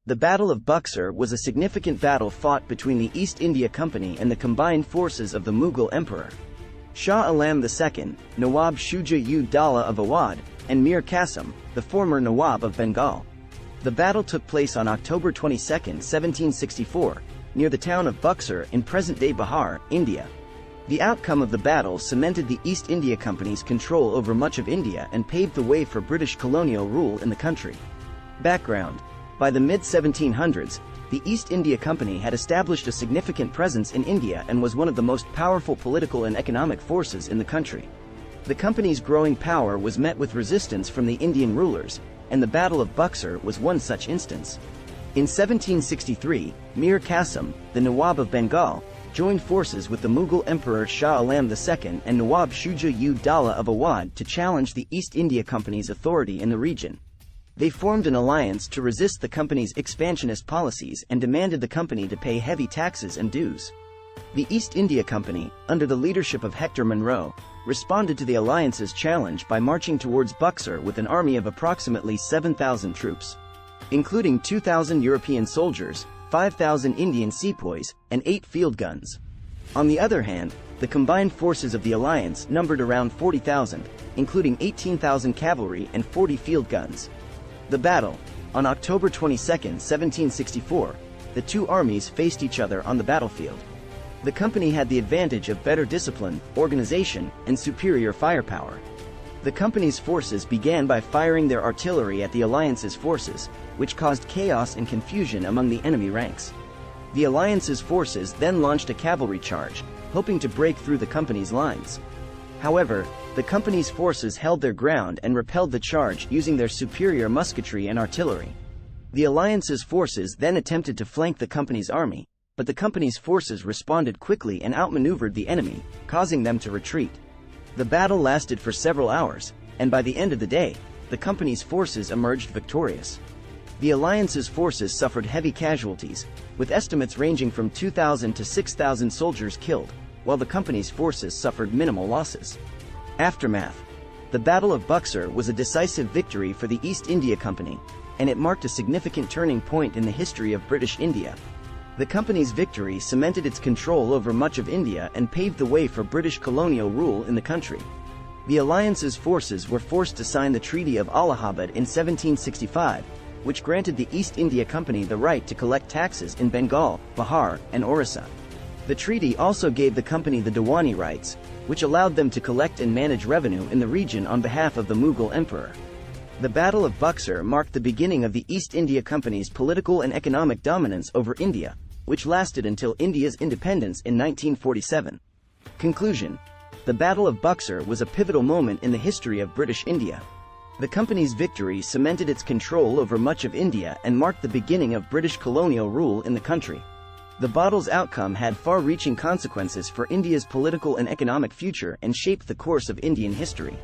The Battle of Buxar was a significant battle fought between the East India Company and the combined forces of the Mughal Emperor Shah Alam II, Nawab Shuja-ud-Daula of Awadh, and Mir Qasim, the former Nawab of Bengal. The battle took place on October 22, 1764, near the town of Buxar in present-day Bihar, India. The outcome of the battle cemented the East India Company's control over much of India and paved the way for British colonial rule in the country. Background: by the mid-1700s, the East India Company had established a significant presence in India and was one of the most powerful political and economic forces in the country. The company's growing power was met with resistance from the Indian rulers, and the Battle of Buxar was one such instance. In 1763, Mir Qasim, the Nawab of Bengal, joined forces with the Mughal Emperor Shah Alam II and Nawab Shuja-ud-Daula of Awadh to challenge the East India Company's authority in the region. They formed an alliance to resist the company's expansionist policies and demanded the company to pay heavy taxes and dues. The East India Company, under the leadership of Hector Munro, responded to the alliance's challenge by marching towards Buxar with an army of approximately 7,000 troops, including 2,000 European soldiers, 5,000 Indian sepoys, and 8 field guns. On the other hand, the combined forces of the alliance numbered around 40,000, including 18,000 cavalry and 40 field guns. The battle, on October 22, 1764, the two armies faced each other on the battlefield. The company had the advantage of better discipline, organization, and superior firepower. The company's forces began by firing their artillery at the alliance's forces, which caused chaos and confusion among the enemy ranks. The alliance's forces then launched a cavalry charge, hoping to break through the company's lines. However, the company's forces held their ground and repelled the charge using their superior musketry and artillery. The alliance's forces then attempted to flank the company's army, but the company's forces responded quickly and outmaneuvered the enemy, causing them to retreat. The battle lasted for several hours, and by the end of the day, the company's forces emerged victorious. The alliance's forces suffered heavy casualties, with estimates ranging from 2,000 to 6,000 soldiers killed, while the company's forces suffered minimal losses. Aftermath: the Battle of Buxar was a decisive victory for the East India Company, and it marked a significant turning point in the history of British India. The company's victory cemented its control over much of India and paved the way for British colonial rule in the country. The alliance's forces were forced to sign the Treaty of Allahabad in 1765, which granted the East India Company the right to collect taxes in Bengal, Bihar, and Orissa. The treaty also gave the company the Diwani rights, which allowed them to collect and manage revenue in the region on behalf of the Mughal Emperor. The Battle of Buxar marked the beginning of the East India Company's political and economic dominance over India, which lasted until India's independence in 1947. Conclusion: the Battle of Buxar was a pivotal moment in the history of British India. The company's victory cemented its control over much of India and marked the beginning of British colonial rule in the country. The battle's outcome had far-reaching consequences for India's political and economic future and shaped the course of Indian history.